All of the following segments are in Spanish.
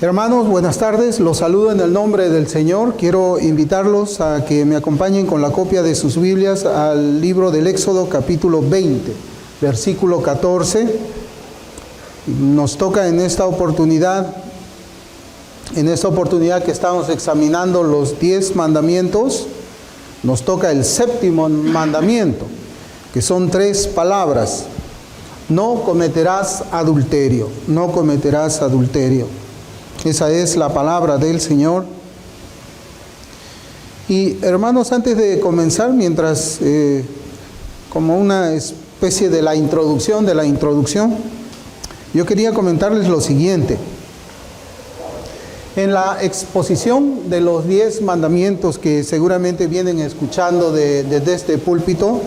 Hermanos, buenas tardes. Los saludo en el nombre del Señor. Quiero invitarlos a que me acompañen con la copia de sus Biblias al libro del Éxodo, capítulo 20, versículo 14. Nos toca en esta oportunidad que estamos examinando los 10 mandamientos, nos toca el séptimo mandamiento, que son 3 palabras. No cometerás adulterio, no cometerás adulterio. Esa es la palabra del Señor. Y hermanos, antes de comenzar, mientras como una especie de la introducción, yo quería comentarles lo siguiente. En la exposición de los 10 mandamientos que seguramente vienen escuchando desde este púlpito,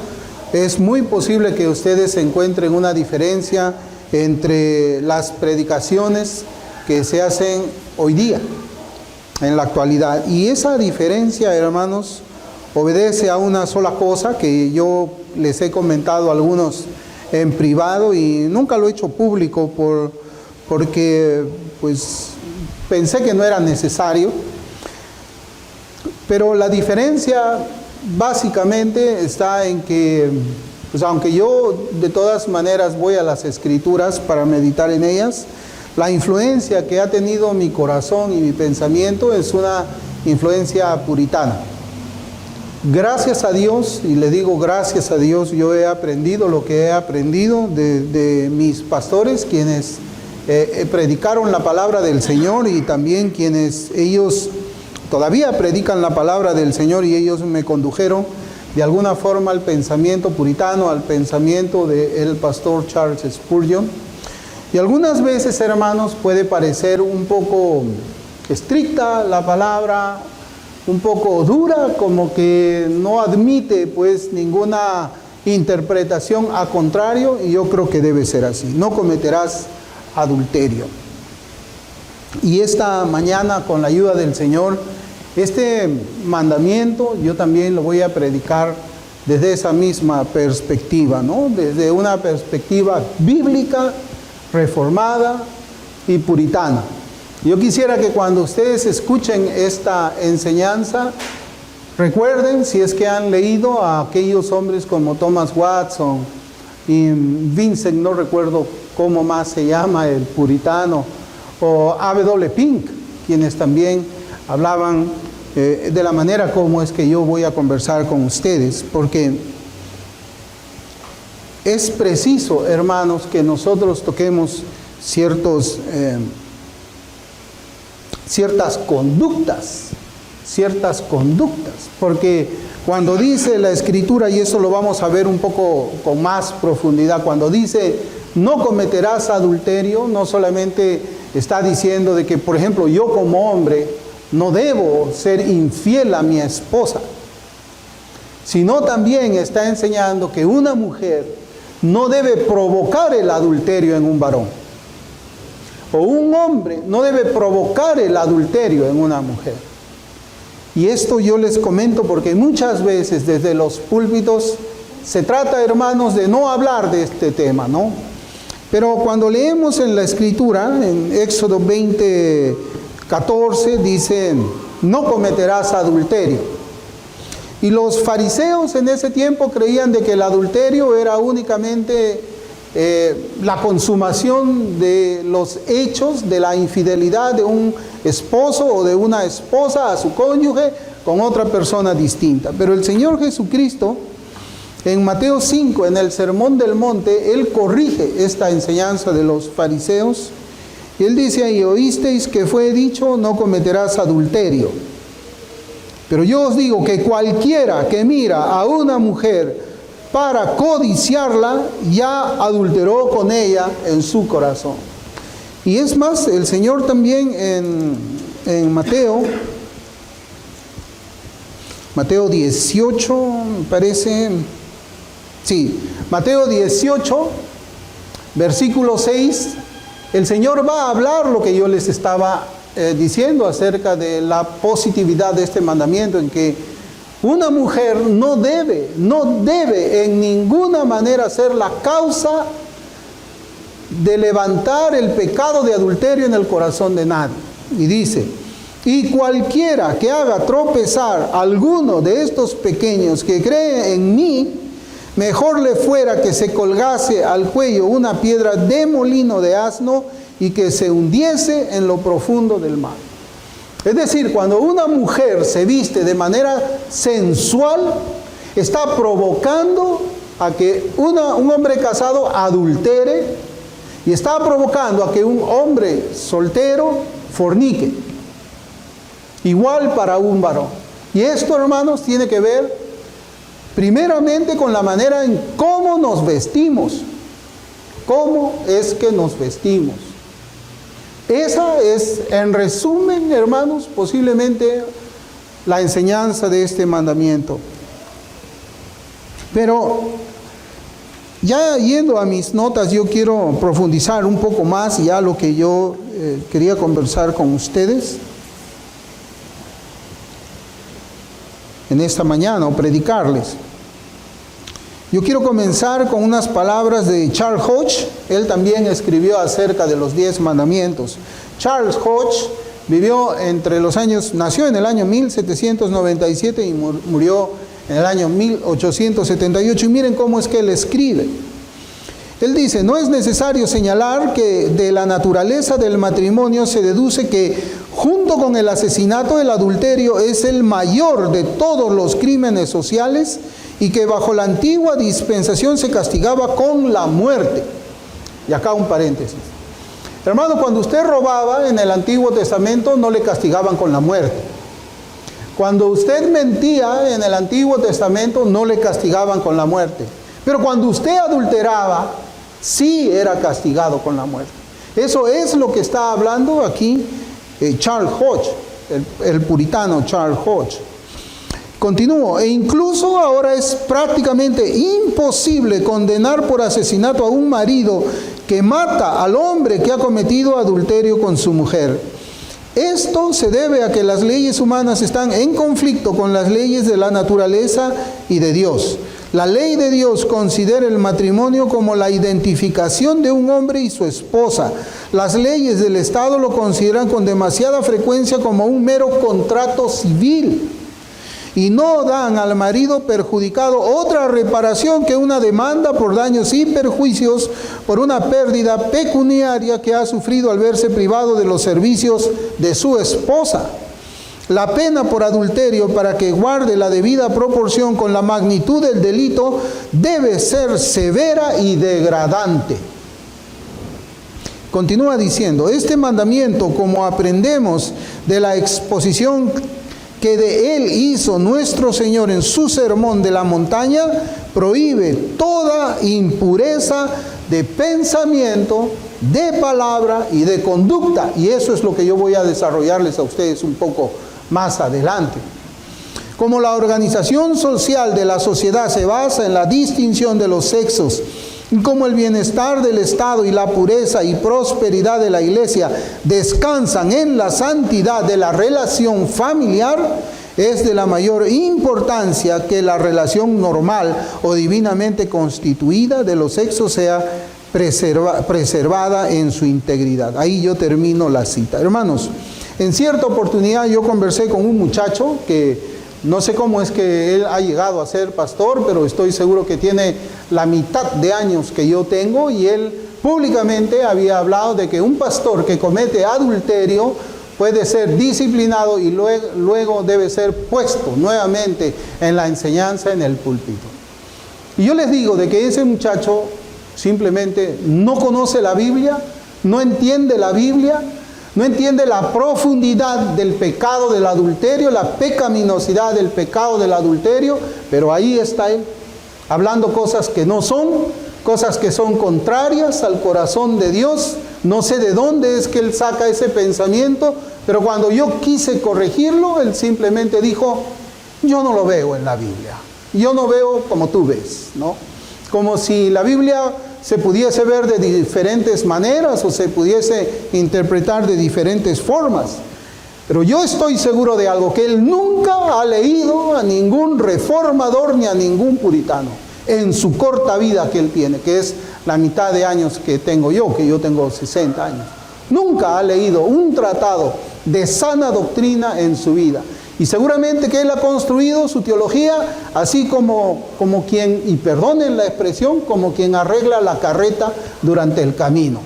es muy posible que ustedes encuentren una diferencia entre las predicaciones que se hacen hoy día, en la actualidad. Y esa diferencia, hermanos, obedece a una sola cosa que yo les he comentado a algunos en privado y nunca lo he hecho público porque pues pensé que no era necesario. Pero la diferencia básicamente está en que, pues aunque yo de todas maneras voy a las Escrituras para meditar en ellas, la influencia que ha tenido mi corazón y mi pensamiento es una influencia puritana. Gracias a Dios, y le digo gracias a Dios, yo he aprendido lo que he aprendido de mis pastores, quienes predicaron la palabra del Señor, y también quienes ellos todavía predican la palabra del Señor, y ellos me condujeron de alguna forma al pensamiento puritano, al pensamiento del pastor Charles Spurgeon. Y algunas veces, hermanos, puede parecer un poco estricta la palabra, un poco dura, como que no admite pues ninguna interpretación a contrario, y yo creo que debe ser así. No cometerás adulterio. Y esta mañana, con la ayuda del Señor, este mandamiento yo también lo voy a predicar desde esa misma perspectiva, ¿no? Desde una perspectiva bíblica, reformada y puritana. Yo quisiera que cuando ustedes escuchen esta enseñanza, recuerden, si es que han leído a aquellos hombres como Thomas Watson y Vincent, no recuerdo cómo más se llama, el puritano, o A.W. Pink, quienes también hablaban de la manera como es que yo voy a conversar con ustedes, porque es preciso, hermanos, que nosotros toquemos ciertas conductas, porque cuando dice la Escritura, y eso lo vamos a ver un poco con más profundidad, cuando dice no cometerás adulterio, no solamente está diciendo de que, por ejemplo, yo como hombre no debo ser infiel a mi esposa, sino también está enseñando que una mujer no debe provocar el adulterio en un varón, o un hombre no debe provocar el adulterio en una mujer. Y esto yo les comento porque muchas veces desde los púlpitos se trata, hermanos, de no hablar de este tema, ¿no? Pero cuando leemos en la Escritura, en Éxodo 20, 14, dice, no cometerás adulterio. Y los fariseos en ese tiempo creían de que el adulterio era únicamente la consumación de los hechos de la infidelidad de un esposo o de una esposa a su cónyuge con otra persona distinta. Pero el Señor Jesucristo, en Mateo 5, en el Sermón del Monte, Él corrige esta enseñanza de los fariseos. Y Él dice ahí, oísteis que fue dicho, no cometerás adulterio. Pero yo os digo que cualquiera que mira a una mujer para codiciarla, ya adulteró con ella en su corazón. Y es más, el Señor también en Mateo 18, me parece, sí, Mateo 18, versículo 6, el Señor va a hablar lo que yo les estaba diciendo acerca de la positividad de este mandamiento, en que una mujer no debe en ninguna manera ser la causa de levantar el pecado de adulterio en el corazón de nadie. Y dice, y cualquiera que haga tropezar a alguno de estos pequeños que cree en mí, mejor le fuera que se colgase al cuello una piedra de molino de asno y que se hundiese en lo profundo del mar. Es decir, cuando una mujer se viste de manera sensual, está provocando a que un hombre casado adultere y está provocando a que un hombre soltero fornique. Igual para un varón. Y esto, hermanos, tiene que ver primeramente con la manera en cómo nos vestimos. ¿Cómo es que nos vestimos? Esa es, en resumen, hermanos, posiblemente la enseñanza de este mandamiento. Pero ya yendo a mis notas, yo quiero profundizar un poco más ya lo que yo quería conversar con ustedes en esta mañana o predicarles. Yo quiero comenzar con unas palabras de Charles Hodge. Él también escribió acerca de los 10 mandamientos. Charles Hodge nació en el año 1797 y murió en el año 1878. Y miren cómo es que él escribe. Él dice, no es necesario señalar que de la naturaleza del matrimonio se deduce que junto con el asesinato, el adulterio es el mayor de todos los crímenes sociales y que bajo la antigua dispensación se castigaba con la muerte. Y acá un paréntesis. Hermano, cuando usted robaba en el Antiguo Testamento no le castigaban con la muerte. Cuando usted mentía en el Antiguo Testamento no le castigaban con la muerte. Pero cuando usted adulteraba, sí era castigado con la muerte. Eso es lo que está hablando aquí Charles Hodge, el puritano Charles Hodge. Continúo, e incluso ahora es prácticamente imposible condenar por asesinato a un marido que mata al hombre que ha cometido adulterio con su mujer. Esto se debe a que las leyes humanas están en conflicto con las leyes de la naturaleza y de Dios. La ley de Dios considera el matrimonio como la identificación de un hombre y su esposa. Las leyes del Estado lo consideran con demasiada frecuencia como un mero contrato civil y no dan al marido perjudicado otra reparación que una demanda por daños y perjuicios por una pérdida pecuniaria que ha sufrido al verse privado de los servicios de su esposa. La pena por adulterio, para que guarde la debida proporción con la magnitud del delito, debe ser severa y degradante. Continúa diciendo, este mandamiento, como aprendemos de la exposición que de él hizo nuestro Señor en su sermón de la montaña, prohíbe toda impureza de pensamiento, de palabra y de conducta. Y eso es lo que yo voy a desarrollarles a ustedes un poco más adelante. Como la organización social de la sociedad se basa en la distinción de los sexos, y como el bienestar del Estado y la pureza y prosperidad de la Iglesia descansan en la santidad de la relación familiar, es de la mayor importancia que la relación normal o divinamente constituida de los sexos sea preservada en su integridad. Ahí yo termino la cita. Hermanos, en cierta oportunidad yo conversé con un muchacho que no sé cómo es que él ha llegado a ser pastor, pero estoy seguro que tiene la mitad de años que yo tengo, y él públicamente había hablado de que un pastor que comete adulterio puede ser disciplinado y luego debe ser puesto nuevamente en la enseñanza en el púlpito. Y yo les digo de que ese muchacho simplemente no conoce la Biblia, no entiende la Biblia, no entiende la profundidad del pecado del adulterio, la pecaminosidad del pecado del adulterio, pero ahí está él, hablando cosas que no son, cosas que son contrarias al corazón de Dios. No sé de dónde es que él saca ese pensamiento, pero cuando yo quise corregirlo, él simplemente dijo, yo no lo veo en la Biblia, yo no veo como tú ves, ¿no? Como si la Biblia se pudiese ver de diferentes maneras o se pudiese interpretar de diferentes formas. Pero yo estoy seguro de algo, que él nunca ha leído a ningún reformador ni a ningún puritano en su corta vida que él tiene, que es la mitad de años que tengo yo, que yo tengo 60 años. Nunca ha leído un tratado de sana doctrina en su vida. Y seguramente que él ha construido su teología así como quien, y perdonen la expresión, como quien arregla la carreta durante el camino.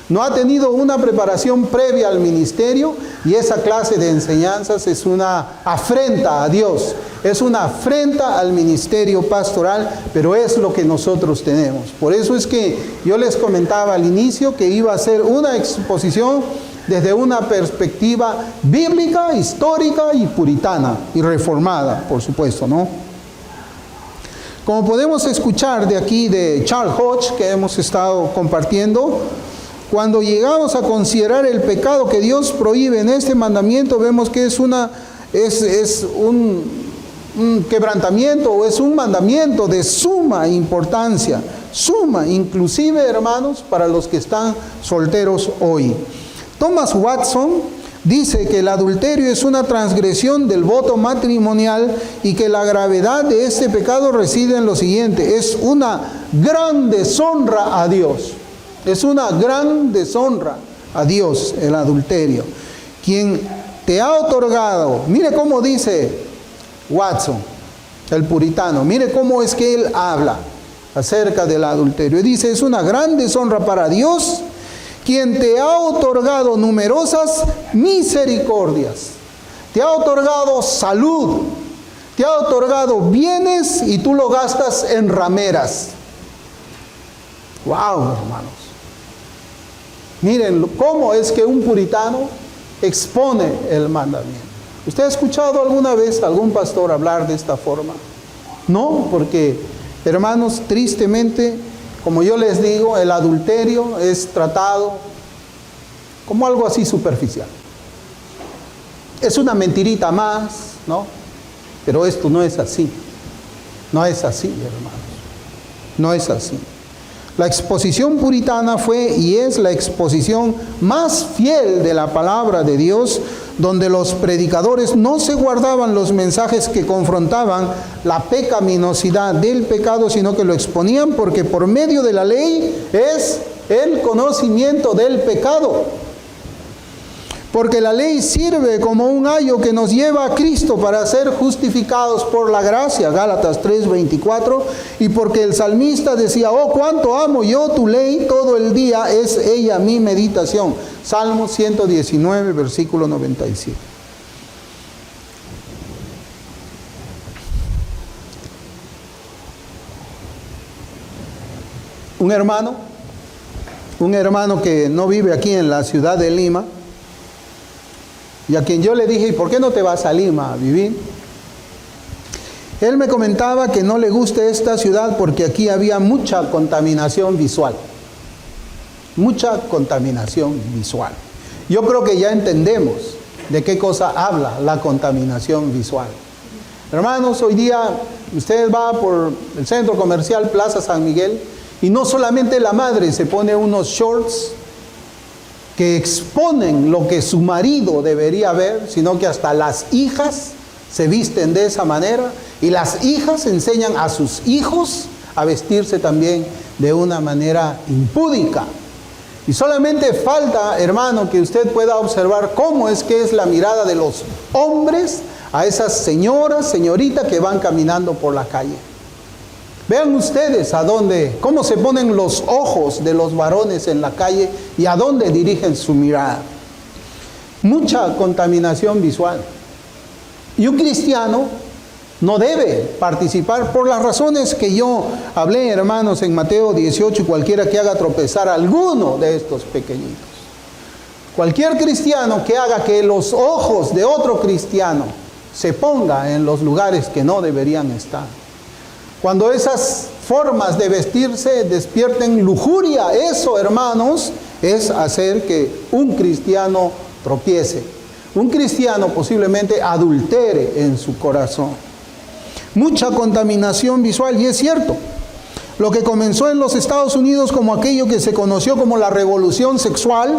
No ha tenido una preparación previa al ministerio, y esa clase de enseñanzas es una afrenta a Dios, es una afrenta al ministerio pastoral, pero es lo que nosotros tenemos. Por eso es que yo les comentaba al inicio que iba a ser una exposición desde una perspectiva bíblica, histórica y puritana, y reformada, por supuesto, ¿no? Como podemos escuchar de aquí de Charles Hodge, que hemos estado compartiendo, cuando llegamos a considerar el pecado que Dios prohíbe en este mandamiento, vemos que es un quebrantamiento, o es un mandamiento de suma importancia, suma, inclusive, hermanos, para los que están solteros hoy. Thomas Watson dice que el adulterio es una transgresión del voto matrimonial y que la gravedad de este pecado reside en lo siguiente: es una gran deshonra a Dios. Es una gran deshonra a Dios el adulterio. Quien te ha otorgado, mire cómo dice Watson, el puritano, mire cómo es que él habla acerca del adulterio. Y dice, es una gran deshonra para Dios, quien te ha otorgado numerosas misericordias, te ha otorgado salud, te ha otorgado bienes y tú lo gastas en rameras. ¡Wow, hermanos! Miren cómo es que un puritano expone el mandamiento. ¿Usted ha escuchado alguna vez a algún pastor hablar de esta forma? No, porque, hermanos, tristemente, como yo les digo, el adulterio es tratado como algo así superficial. Es una mentirita más, ¿no? Pero esto no es así. No es así, hermanos. No es así. La exposición puritana fue y es la exposición más fiel de la palabra de Dios, donde los predicadores no se guardaban los mensajes que confrontaban la pecaminosidad del pecado, sino que lo exponían porque por medio de la ley es el conocimiento del pecado. Porque la ley sirve como un ayo que nos lleva a Cristo para ser justificados por la gracia, Gálatas 3:24, y porque el salmista decía, oh, cuánto amo yo tu ley, todo el día es ella mi meditación. Salmo 119, versículo 97. Un hermano que no vive aquí en la ciudad de Lima, y a quien yo le dije, ¿y por qué no te vas a Lima a vivir? Él me comentaba que no le gusta esta ciudad porque aquí había mucha contaminación visual. Mucha contaminación visual. Yo creo que ya entendemos de qué cosa habla la contaminación visual. Hermanos, hoy día usted va por el centro comercial Plaza San Miguel y no solamente la madre se pone unos shorts que exponen lo que su marido debería ver, sino que hasta las hijas se visten de esa manera, y las hijas enseñan a sus hijos a vestirse también de una manera impúdica. Y solamente falta, hermano, que usted pueda observar cómo es que es la mirada de los hombres a esas señoras, señoritas que van caminando por la calle. Vean ustedes cómo se ponen los ojos de los varones en la calle y a dónde dirigen su mirada. Mucha contaminación visual. Y un cristiano no debe participar por las razones que yo hablé, hermanos, en Mateo 18, cualquiera que haga tropezar a alguno de estos pequeñitos. Cualquier cristiano que haga que los ojos de otro cristiano se ponga en los lugares que no deberían estar. Cuando esas formas de vestirse despierten lujuria, eso, hermanos, es hacer que un cristiano tropiece. Un cristiano posiblemente adultere en su corazón. Mucha contaminación visual, y es cierto. Lo que comenzó en los Estados Unidos como aquello que se conoció como la revolución sexual,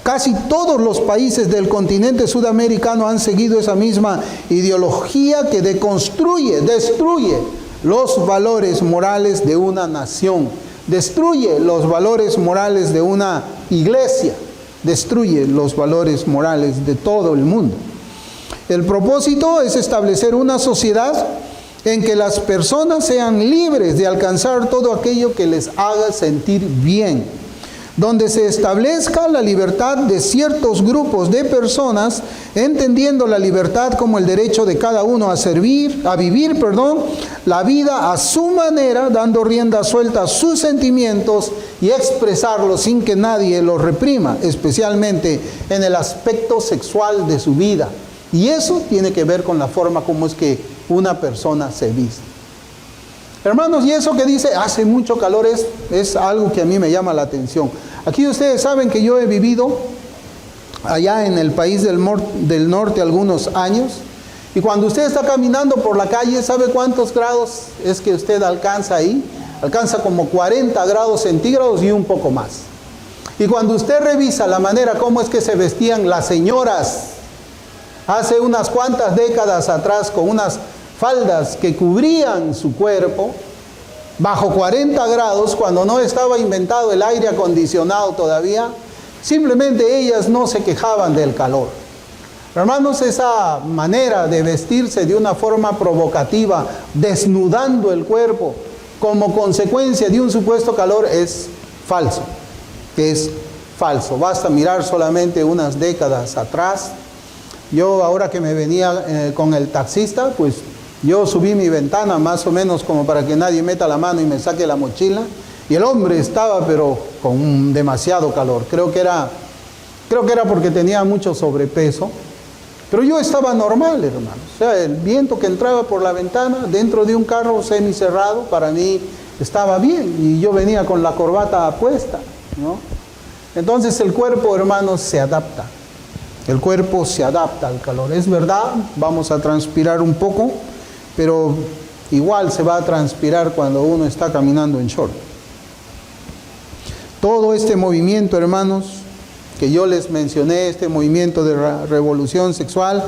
casi todos los países del continente sudamericano han seguido esa misma ideología que destruye los valores morales de una nación, destruye los valores morales de una iglesia. destruye los valores morales de todo el mundo. El propósito es establecer una sociedad en que las personas sean libres de alcanzar todo aquello que les haga sentir bien, donde se establezca la libertad de ciertos grupos de personas, entendiendo la libertad como el derecho de cada uno a vivir, la vida a su manera, dando rienda suelta a sus sentimientos y expresarlos sin que nadie los reprima, especialmente en el aspecto sexual de su vida. Y eso tiene que ver con la forma como es que una persona se viste. Hermanos, y eso que dice, hace mucho calor, es algo que a mí me llama la atención. Aquí ustedes saben que yo he vivido allá en el país del norte algunos años, y cuando usted está caminando por la calle, ¿sabe cuántos grados es que usted alcanza ahí? Alcanza como 40 grados centígrados y un poco más. Y cuando usted revisa la manera como es que se vestían las señoras hace unas cuantas décadas atrás, con unas faldas que cubrían su cuerpo, bajo 40 grados, cuando no estaba inventado el aire acondicionado todavía, simplemente ellas no se quejaban del calor. Hermanos, esa manera de vestirse de una forma provocativa, desnudando el cuerpo como consecuencia de un supuesto calor, es falso. Es falso. Basta mirar solamente unas décadas atrás. Yo, ahora que me venía con el taxista, pues yo subí mi ventana más o menos como para que nadie meta la mano y me saque la mochila, y el hombre estaba pero con demasiado calor. Creo que era porque tenía mucho sobrepeso, pero yo estaba normal, hermanos. O sea, el viento que entraba por la ventana dentro de un carro semicerrado para mí estaba bien, y yo venía con la corbata puesta, ¿no? Entonces el cuerpo, hermanos, se adapta. El cuerpo se adapta al calor. Es verdad, vamos a transpirar un poco, pero igual se va a transpirar cuando uno está caminando en short. Todo este movimiento, hermanos, que yo les mencioné, este movimiento de revolución sexual,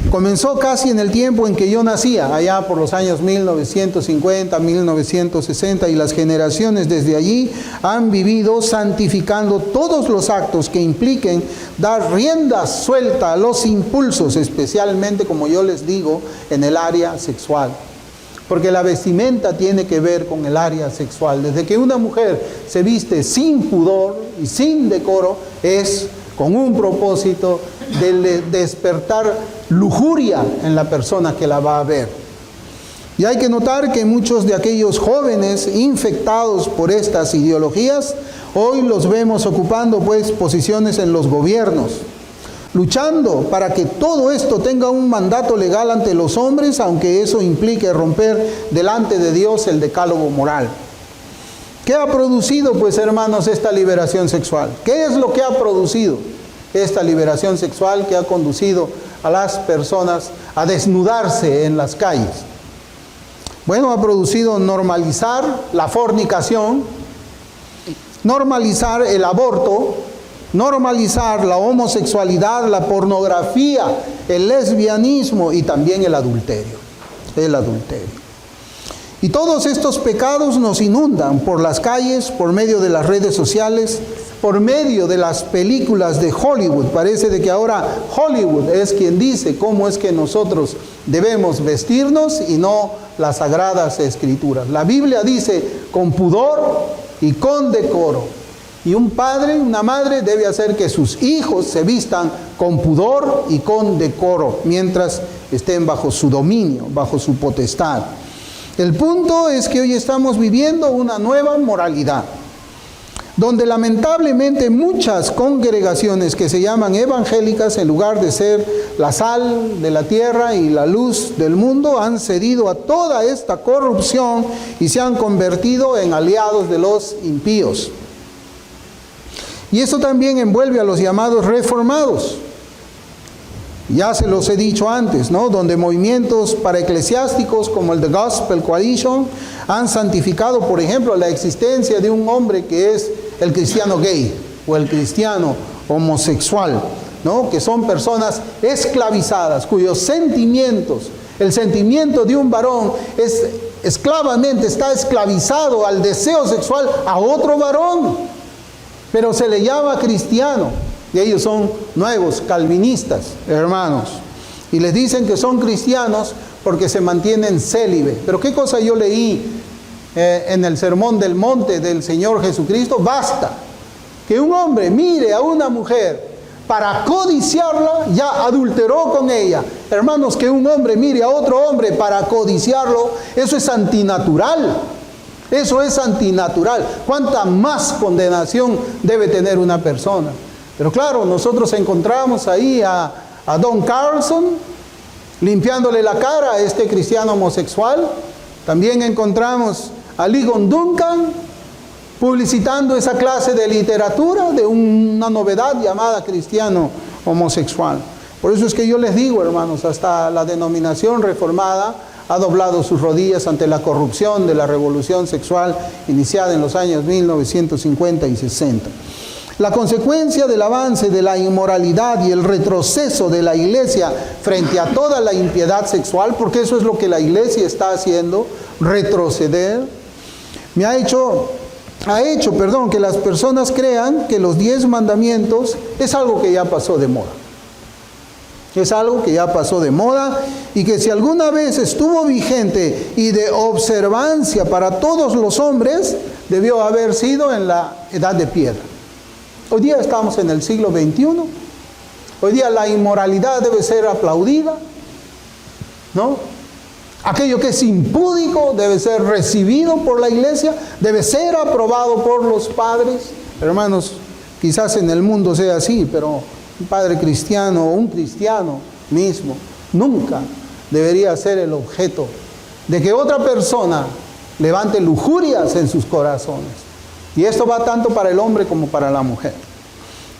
comenzó casi en el tiempo en que yo nacía, allá por los años 1950, 1960, y las generaciones desde allí han vivido santificando todos los actos que impliquen dar rienda suelta a los impulsos, especialmente, como yo les digo, en el área sexual. Porque la vestimenta tiene que ver con el área sexual. Desde que una mujer se viste sin pudor y sin decoro, es con un propósito de despertar lujuria en la persona que la va a ver. Y hay que notar que muchos de aquellos jóvenes infectados por estas ideologías, hoy los vemos ocupando pues posiciones en los gobiernos, luchando para que todo esto tenga un mandato legal ante los hombres, aunque eso implique romper delante de Dios el decálogo moral. ¿Qué ha producido, pues, hermanos, esta liberación sexual? ¿Qué es lo que ha producido esta liberación sexual que ha conducido a las personas a desnudarse en las calles? Bueno, ha producido normalizar la fornicación, normalizar el aborto, normalizar la homosexualidad, la pornografía, el lesbianismo y también el adulterio. El adulterio. Y todos estos pecados nos inundan por las calles, por medio de las redes sociales, por medio de las películas de Hollywood. Parece de que ahora Hollywood es quien dice cómo es que nosotros debemos vestirnos y no las sagradas escrituras. La Biblia dice con pudor y con decoro. Y un padre, una madre debe hacer que sus hijos se vistan con pudor y con decoro mientras estén bajo su dominio, bajo su potestad. El punto es que hoy estamos viviendo una nueva moralidad, donde lamentablemente muchas congregaciones que se llaman evangélicas, en lugar de ser la sal de la tierra y la luz del mundo, han cedido a toda esta corrupción y se han convertido en aliados de los impíos. Y eso también envuelve a los llamados reformados. Ya se los he dicho antes, ¿no? Donde movimientos paraeclesiásticos como el The Gospel Coalition han santificado, por ejemplo, la existencia de un hombre que es el cristiano gay o el cristiano homosexual, ¿no? Que son personas esclavizadas, cuyos sentimientos, el sentimiento de un varón es esclavamente, está esclavizado al deseo sexual a otro varón, pero se le llama cristiano. Y ellos son nuevos calvinistas, hermanos. Y les dicen que son cristianos porque se mantienen célibe. Pero ¿qué cosa yo leí en el Sermón del Monte del Señor Jesucristo? Basta que un hombre mire a una mujer para codiciarla, ya adulteró con ella. Hermanos, que un hombre mire a otro hombre para codiciarlo, eso es antinatural. Eso es antinatural. ¿Cuánta más condenación debe tener una persona? Pero claro, nosotros encontramos ahí a Don Carlson limpiándole la cara a este cristiano homosexual. También encontramos a Ligon Duncan publicitando esa clase de literatura de una novedad llamada cristiano homosexual. Por eso es que yo les digo, hermanos, hasta la denominación reformada ha doblado sus rodillas ante la corrupción de la revolución sexual iniciada en los años 1950 y 60. La consecuencia del avance de la inmoralidad y el retroceso de la iglesia frente a toda la impiedad sexual, porque eso es lo que la iglesia está haciendo, retroceder, ha hecho que las personas crean que los 10 mandamientos es algo que ya pasó de moda. Es algo que ya pasó de moda y que si alguna vez estuvo vigente y de observancia para todos los hombres, debió haber sido en la edad de piedra. Hoy día estamos en el siglo XXI. Hoy día la inmoralidad debe ser aplaudida, ¿no? Aquello que es impúdico debe ser recibido por la iglesia, debe ser aprobado por los padres. Hermanos, quizás en el mundo sea así, pero un padre cristiano o un cristiano mismo nunca debería ser el objeto de que otra persona levante lujurias en sus corazones. Y esto va tanto para el hombre como para la mujer.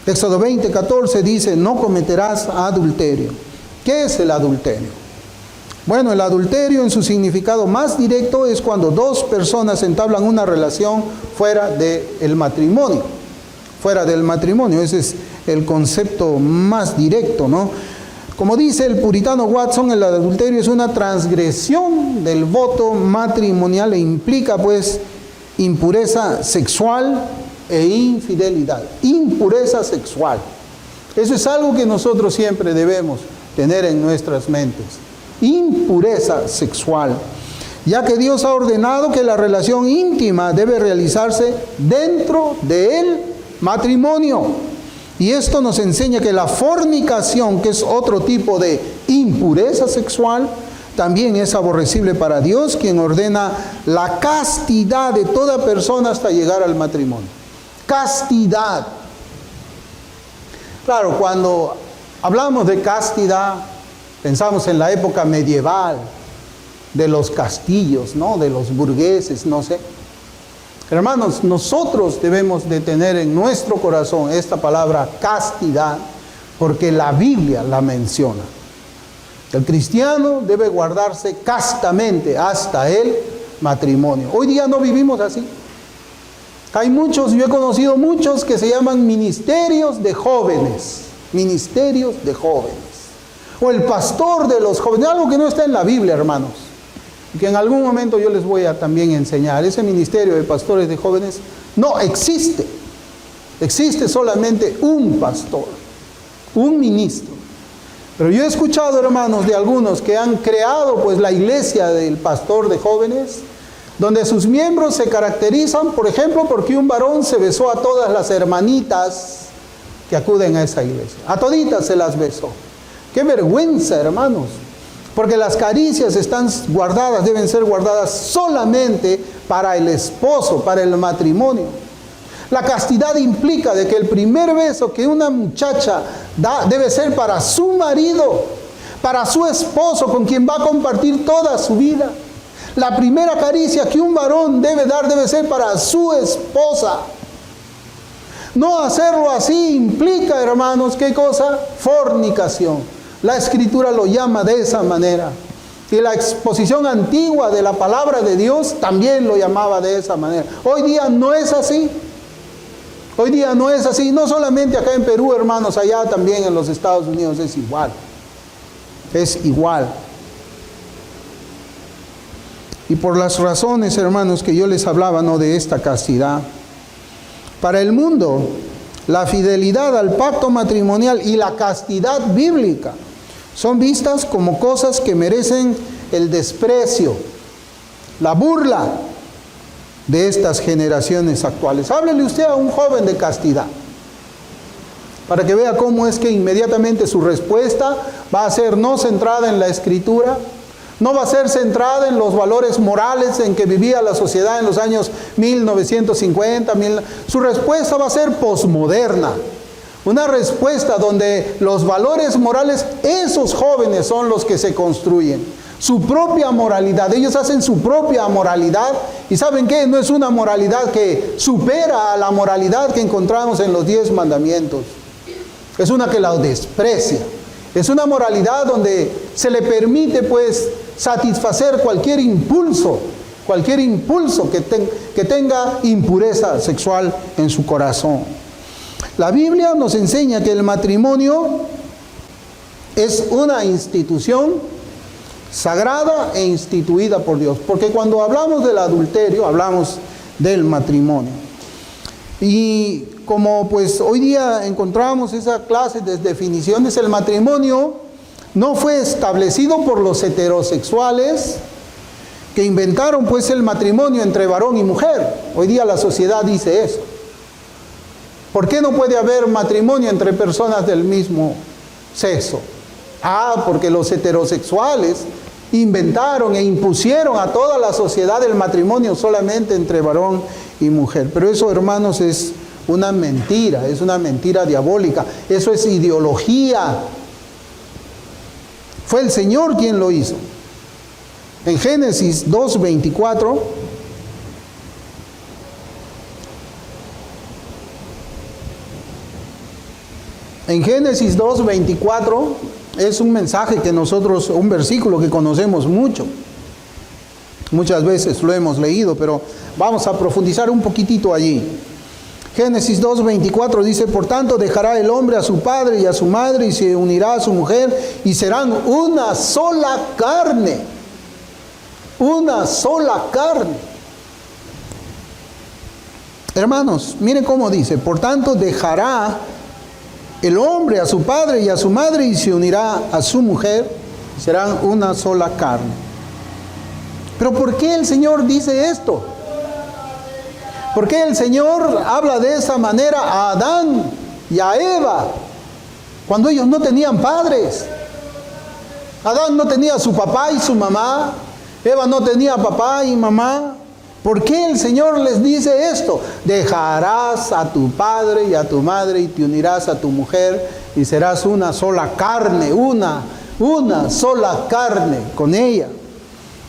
Éxodo 20:14 dice, no cometerás adulterio. ¿Qué es el adulterio? Bueno, el adulterio en su significado más directo es cuando dos personas entablan una relación fuera del matrimonio. Fuera del matrimonio, ese es el concepto más directo, ¿no? Como dice el puritano Watson, el adulterio es una transgresión del voto matrimonial e implica pues impureza sexual e infidelidad. Impureza sexual. Eso es algo que nosotros siempre debemos tener en nuestras mentes. Impureza sexual, ya que Dios ha ordenado que la relación íntima debe realizarse dentro del matrimonio. Y esto nos enseña que la fornicación, que es otro tipo de impureza sexual, también es aborrecible para Dios, quien ordena la castidad de toda persona hasta llegar al matrimonio. Castidad. Claro, cuando hablamos de castidad, pensamos en la época medieval, de los castillos, ¿no? De los burgueses, no sé. Hermanos, nosotros debemos de tener en nuestro corazón esta palabra castidad, porque la Biblia la menciona. El cristiano debe guardarse castamente hasta el matrimonio. Hoy día no vivimos así. Hay muchos, yo he conocido muchos que se llaman ministerios de jóvenes. Ministerios de jóvenes. O el pastor de los jóvenes, algo que no está en la Biblia, hermanos, que en algún momento yo les voy a también enseñar. Ese ministerio de pastores de jóvenes no existe. Existe solamente un pastor, un ministro. Pero yo he escuchado, hermanos, de algunos que han creado pues la iglesia del pastor de jóvenes, donde sus miembros se caracterizan, por ejemplo, porque un varón se besó a todas las hermanitas que acuden a esa iglesia. A toditas se las besó. ¡Qué vergüenza, hermanos! Porque las caricias están guardadas, deben ser guardadas solamente para el esposo, para el matrimonio. La castidad implica de que el primer beso que una muchacha da debe ser para su marido, para su esposo, con quien va a compartir toda su vida. La primera caricia que un varón debe dar debe ser para su esposa. No hacerlo así implica, hermanos, ¿qué cosa? Fornicación. La Escritura lo llama de esa manera. Y la exposición antigua de la palabra de Dios también lo llamaba de esa manera. Hoy día no es así. Hoy día no es así. No solamente acá en Perú, hermanos, allá también en los Estados Unidos es igual. Es igual. Y por las razones, hermanos, que yo les hablaba, ¿no?, de esta castidad. Para el mundo, la fidelidad al pacto matrimonial y la castidad bíblica son vistas como cosas que merecen el desprecio, la burla de estas generaciones actuales. Háblele usted a un joven de castidad, para que vea cómo es que inmediatamente su respuesta va a ser no centrada en la Escritura, no va a ser centrada en los valores morales en que vivía la sociedad en los años 1950. Su respuesta va a ser posmoderna. Una respuesta donde los valores morales, esos jóvenes son los que se construyen. Su propia moralidad. Ellos hacen su propia moralidad. ¿Y saben qué? No es una moralidad que supera a la moralidad que encontramos en los 10 mandamientos. Es una que la desprecia. Es una moralidad donde se le permite pues satisfacer cualquier impulso que tenga impureza sexual en su corazón. La Biblia nos enseña que el matrimonio es una institución sagrada e instituida por Dios. Porque cuando hablamos del adulterio, hablamos del matrimonio. Y como pues hoy día encontramos esa clase de definiciones, el matrimonio no fue establecido por los heterosexuales que inventaron pues el matrimonio entre varón y mujer. Hoy día la sociedad dice eso. ¿Por qué no puede haber matrimonio entre personas del mismo sexo? Porque los heterosexuales inventaron e impusieron a toda la sociedad el matrimonio solamente entre varón y mujer. Pero eso, hermanos, es una mentira diabólica. Eso es ideología. Fue el Señor quien lo hizo. En Génesis 2:24, es un mensaje que nosotros, un versículo que conocemos mucho. Muchas veces lo hemos leído, pero vamos a profundizar un poquitito allí. Génesis 2:24 dice: por tanto dejará el hombre a su padre y a su madre y se unirá a su mujer y serán una sola carne. Una sola carne. Hermanos, miren cómo dice: por tanto dejará el hombre a su padre y a su madre y se unirá a su mujer y serán una sola carne. Pero ¿por qué el Señor dice esto? ¿Por qué el Señor habla de esa manera a Adán y a Eva cuando ellos no tenían padres? Adán no tenía su papá y su mamá, Eva no tenía papá y mamá. ¿Por qué el Señor les dice esto? Dejarás a tu padre y a tu madre y te unirás a tu mujer y serás una sola carne, una sola carne con ella.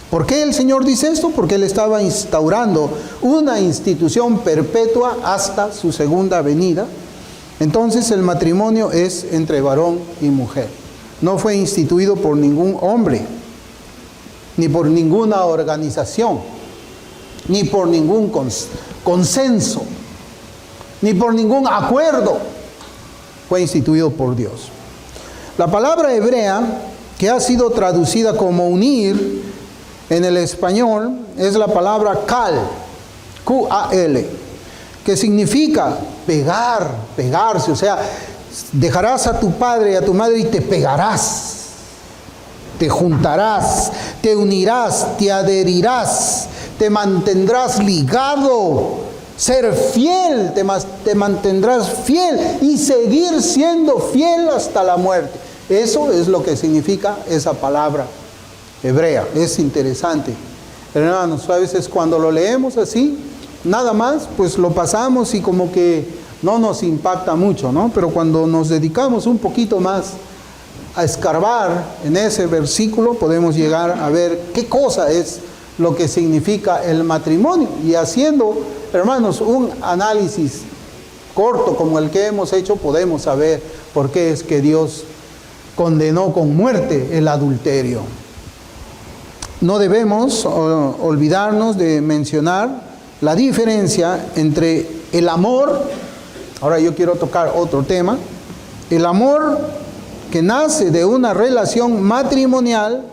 ¿Por qué el Señor dice esto? Porque Él estaba instaurando una institución perpetua hasta su segunda venida. Entonces el matrimonio es entre varón y mujer. No fue instituido por ningún hombre, ni por ninguna organización, ni por ningún consenso, ni por ningún acuerdo. Fue instituido por Dios. La palabra hebrea que ha sido traducida como unir en el español es la palabra kal, Q-A-L, que significa pegarse, o sea, dejarás a tu padre y a tu madre y te pegarás, te juntarás, te unirás, te adherirás, te mantendrás ligado, ser fiel, te mantendrás fiel y seguir siendo fiel hasta la muerte. Eso es lo que significa esa palabra hebrea. Es interesante, hermanos. A veces cuando lo leemos así, nada más, pues lo pasamos y como que no nos impacta mucho, ¿no? Pero cuando nos dedicamos un poquito más a escarbar en ese versículo, podemos llegar a ver qué cosa es lo que significa el matrimonio. Y haciendo, hermanos, un análisis corto como el que hemos hecho, podemos saber por qué es que Dios condenó con muerte el adulterio. No debemos olvidarnos de mencionar la diferencia entre el amor. Ahora yo quiero tocar otro tema. El amor que nace de una relación matrimonial,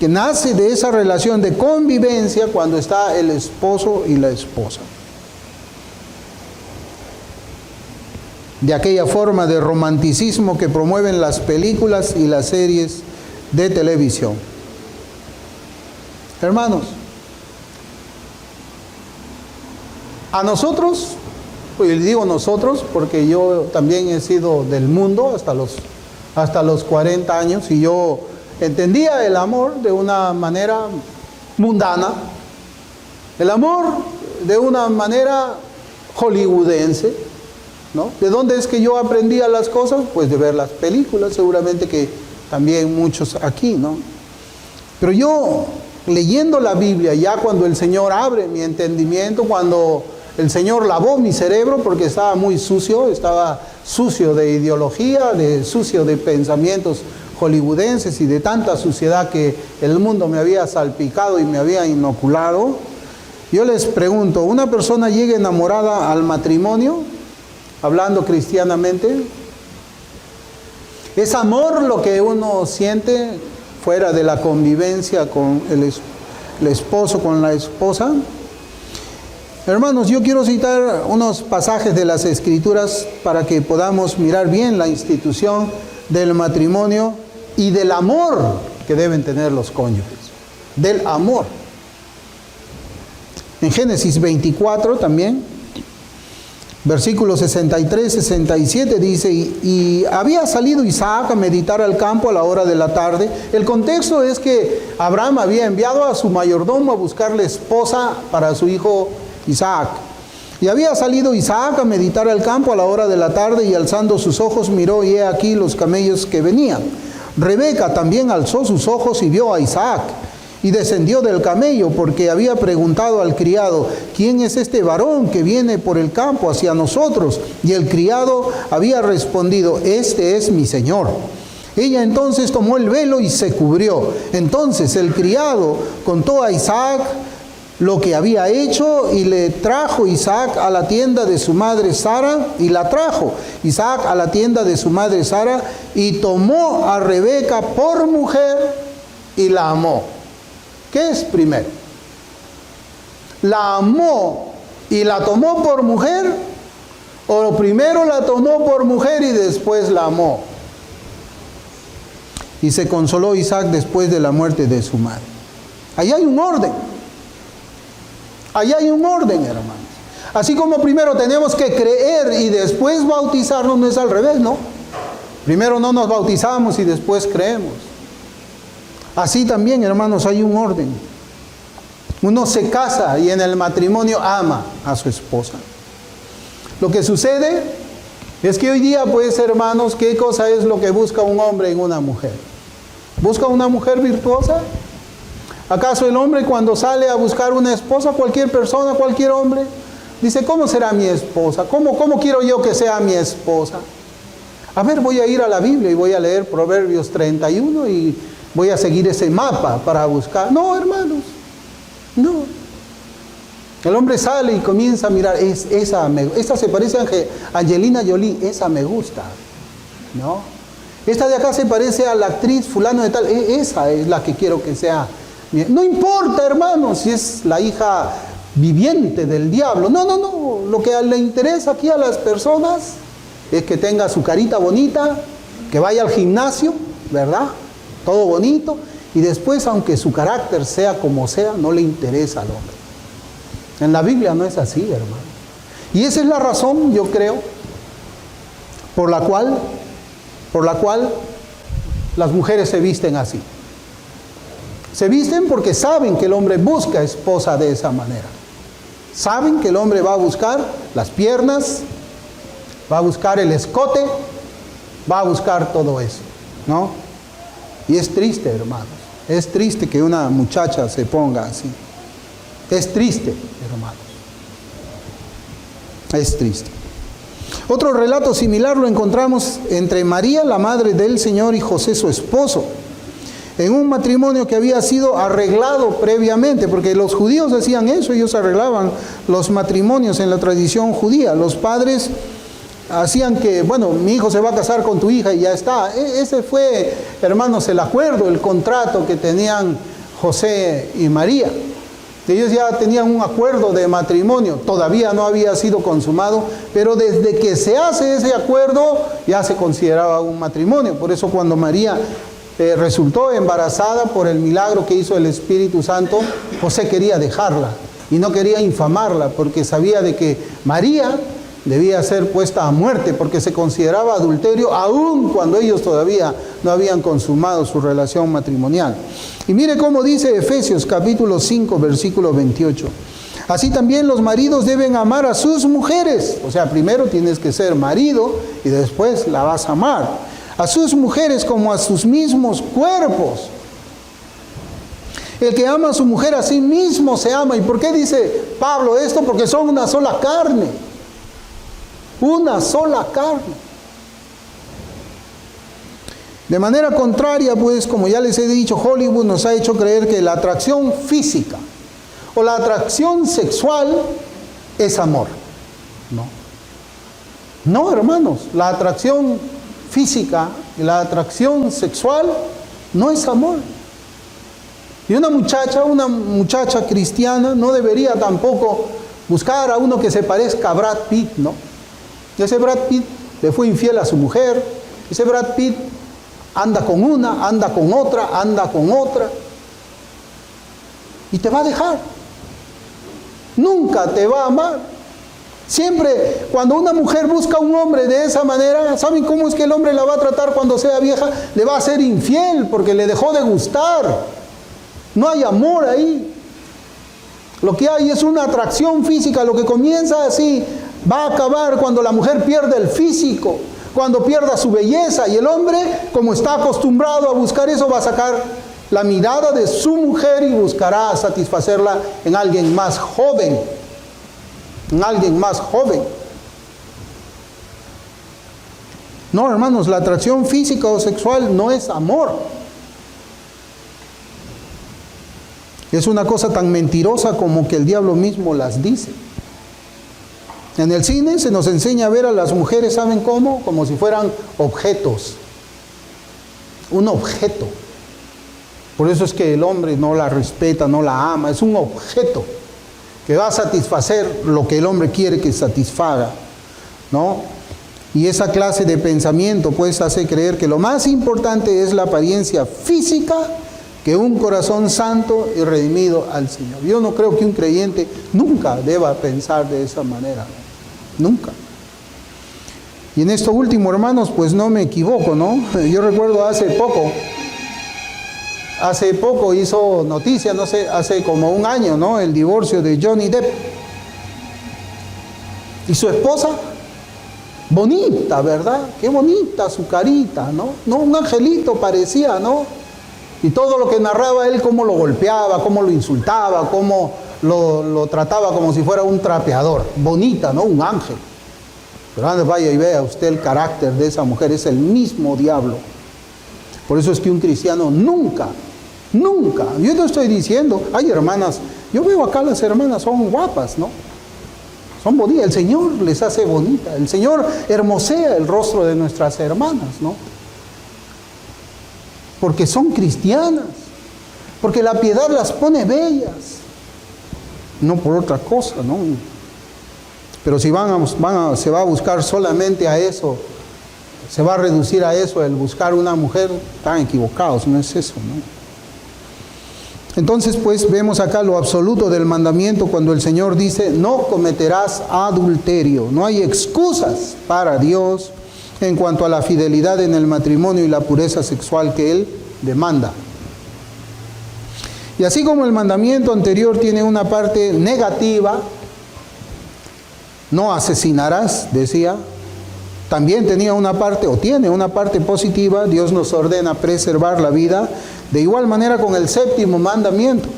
que nace de esa relación de convivencia cuando está el esposo y la esposa. de aquella forma de romanticismo que promueven las películas y las series de televisión. Hermanos, a nosotros, pues digo nosotros porque yo también he sido del mundo hasta los 40 años y yo entendía el amor de una manera mundana, el amor de una manera hollywoodense, ¿no? ¿De dónde es que yo aprendía las cosas? Pues de ver las películas, seguramente que también muchos aquí, ¿no? Pero yo, leyendo la Biblia, ya cuando el Señor abre mi entendimiento, cuando el Señor lavó mi cerebro, porque estaba muy sucio, estaba sucio de ideología, sucio de pensamientos hollywoodenses y de tanta suciedad que el mundo me había salpicado y me había inoculado. Yo les pregunto, ¿una persona llega enamorada al matrimonio, hablando cristianamente? ¿Es amor lo que uno siente fuera de la convivencia con el esposo, con la esposa? Hermanos, yo quiero citar unos pasajes de las Escrituras para que podamos mirar bien la institución del matrimonio y del amor que deben tener los cónyuges. Del amor. En Génesis 24 también, versículos 63, 67 dice, y había salido Isaac a meditar al campo a la hora de la tarde. El contexto es que Abraham había enviado a su mayordomo a buscarle esposa para su hijo Isaac. Y había salido Isaac a meditar al campo a la hora de la tarde, y alzando sus ojos miró, y he aquí los camellos que venían. Rebeca también alzó sus ojos y vio a Isaac, y descendió del camello, porque había preguntado al criado, ¿quién es este varón que viene por el campo hacia nosotros? Y el criado había respondido, este es mi señor. Ella entonces tomó el velo y se cubrió. Entonces el criado contó a Isaac lo que había hecho, y le trajo Isaac a la tienda de su madre Sara, y la trajo Isaac a la tienda de su madre Sara, y tomó a Rebeca por mujer y la amó. ¿Qué es primero? ¿La amó y la tomó por mujer? ¿O primero la tomó por mujer y después la amó? Y se consoló Isaac después de la muerte de su madre. Ahí hay un orden. Ahí hay un orden, hermanos. Así como primero tenemos que creer y después bautizarnos, no es al revés, ¿no? Primero no nos bautizamos y después creemos. Así también, hermanos, hay un orden. Uno se casa y en el matrimonio ama a su esposa. Lo que sucede es que hoy día, pues, hermanos, ¿qué cosa es lo que busca un hombre en una mujer? ¿Busca una mujer virtuosa? ¿Acaso el hombre cuando sale a buscar una esposa, cualquier persona, cualquier hombre, dice, ¿cómo será mi esposa? ¿Cómo quiero yo que sea mi esposa? A ver, voy a ir a la Biblia y voy a leer Proverbios 31 y voy a seguir ese mapa para buscar. No, hermanos, no. El hombre sale y comienza a mirar, esta se parece a Angelina Jolie, esa me gusta, ¿no? Esta de acá se parece a la actriz fulano de tal, esa es la que quiero que sea. No importa, hermanos, si es la hija viviente del diablo. No. Lo que le interesa aquí a las personas es que tenga su carita bonita, que vaya al gimnasio, ¿verdad? Todo bonito. Y después, aunque su carácter sea como sea, no le interesa al hombre. En la Biblia no es así, hermano. Y esa es la razón, yo creo, por la cual las mujeres se visten así. Se visten porque saben que el hombre busca esposa de esa manera. Saben que el hombre va a buscar las piernas, va a buscar el escote, va a buscar todo eso, ¿no? Y es triste, hermanos. Es triste que una muchacha se ponga así. Es triste, hermanos. Es triste. Otro relato similar lo encontramos entre María, la madre del Señor, y José, su esposo, en un matrimonio que había sido arreglado previamente, porque los judíos hacían eso, ellos arreglaban los matrimonios en la tradición judía. Los padres hacían que, bueno, mi hijo se va a casar con tu hija y ya está. Ese fue, hermanos, el acuerdo, el contrato que tenían José y María. Ellos ya tenían un acuerdo de matrimonio, todavía no había sido consumado, pero desde que se hace ese acuerdo ya se consideraba un matrimonio. Por eso cuando María resultó embarazada por el milagro que hizo el Espíritu Santo, José quería dejarla y no quería infamarla, porque sabía de que María debía ser puesta a muerte, porque se consideraba adulterio aun cuando ellos todavía no habían consumado su relación matrimonial. Y mire cómo dice Efesios capítulo 5, versículo 28. Así también los maridos deben amar a sus mujeres. O sea, primero tienes que ser marido y después la vas a amar. A sus mujeres como a sus mismos cuerpos. El que ama a su mujer a sí mismo se ama. ¿Y por qué dice Pablo esto? Porque son una sola carne. Una sola carne. De manera contraria, pues, como ya les he dicho, Hollywood nos ha hecho creer que la atracción física o la atracción sexual es amor. No. No, hermanos, la atracción física y la atracción sexual no es amor. Y una muchacha cristiana no debería tampoco buscar a uno que se parezca a Brad Pitt, ¿no? Ese Brad Pitt le fue infiel a su mujer, ese Brad Pitt anda con una, anda con otra, anda con otra, y te va a dejar. Nunca te va a amar. Siempre, cuando una mujer busca a un hombre de esa manera, ¿saben cómo es que el hombre la va a tratar cuando sea vieja? Le va a ser infiel porque le dejó de gustar. No hay amor ahí. Lo que hay es una atracción física. Lo que comienza así va a acabar cuando la mujer pierde el físico, cuando pierda su belleza, y el hombre, como está acostumbrado a buscar eso, va a sacar la mirada de su mujer y buscará satisfacerla en alguien más joven, en alguien más joven. No, hermanos, la atracción física o sexual no es amor. Es una cosa tan mentirosa como que el diablo mismo las dice. En el cine se nos enseña a ver a las mujeres, ¿saben cómo? Como si fueran objetos. Un objeto. Por eso es que el hombre no la respeta, no la ama. Es un objeto que va a satisfacer lo que el hombre quiere que satisfaga, ¿no? Y esa clase de pensamiento pues hace creer que lo más importante es la apariencia física que un corazón santo y redimido al Señor. Yo no creo que un creyente nunca deba pensar de esa manera. Nunca. Y en esto último, hermanos, pues no me equivoco, ¿no? Yo recuerdo hace poco hizo noticia, no sé, hace como un año, ¿no? El divorcio de Johnny Depp. Y su esposa, bonita, ¿verdad? Qué bonita su carita, ¿no? No, un angelito parecía, ¿no? Y todo lo que narraba él, cómo lo golpeaba, cómo lo insultaba, cómo lo trataba como si fuera un trapeador. Bonita, ¿no? Un ángel. Pero ande, vaya y vea usted el carácter de esa mujer, es el mismo diablo. Por eso es que un cristiano nunca, yo no estoy diciendo, hay hermanas, yo veo acá las hermanas, son guapas, ¿no? Son bonitas, el Señor les hace bonita, el Señor hermosea el rostro de nuestras hermanas, ¿no? Porque son cristianas, porque la piedad las pone bellas, no por otra cosa, ¿no? Pero si se va a buscar solamente a eso, se va a reducir a eso el buscar una mujer, están equivocados, no es eso, ¿no? Entonces, pues, vemos acá lo absoluto del mandamiento cuando el Señor dice, no cometerás adulterio. No hay excusas para Dios en cuanto a la fidelidad en el matrimonio y la pureza sexual que Él demanda. Y así como el mandamiento anterior tiene una parte negativa, no asesinarás, decía, también tenía una parte, o tiene una parte positiva. Dios nos ordena preservar la vida, de igual manera con el séptimo mandamiento.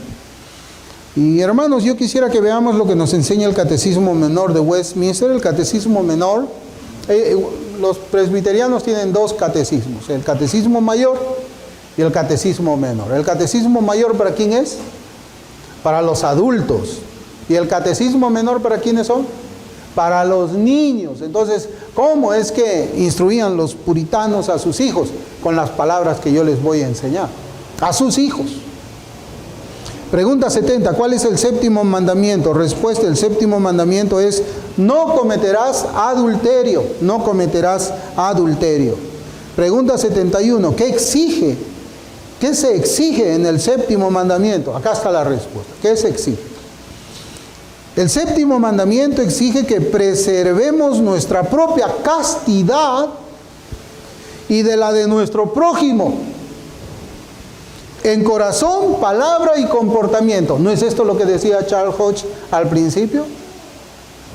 Y hermanos, yo quisiera que veamos lo que nos enseña el Catecismo Menor de Westminster. El Catecismo Menor, los presbiterianos tienen dos catecismos, el Catecismo Mayor y el Catecismo Menor. El Catecismo Mayor, ¿para quién es? Para los adultos. ¿Y el Catecismo Menor para quiénes son? Para los niños. Entonces, ¿cómo es que instruían los puritanos a sus hijos? Con las palabras que yo les voy a enseñar. A sus hijos. Pregunta 70, ¿cuál es el séptimo mandamiento? Respuesta, el séptimo mandamiento es: no cometerás adulterio, no cometerás adulterio. Pregunta 71, ¿qué exige? ¿Qué se exige en el séptimo mandamiento? Acá está la respuesta. ¿Qué se exige? El séptimo mandamiento exige que preservemos nuestra propia castidad y de la de nuestro prójimo, en corazón, palabra y comportamiento. ¿No es esto lo que decía Charles Hodge al principio?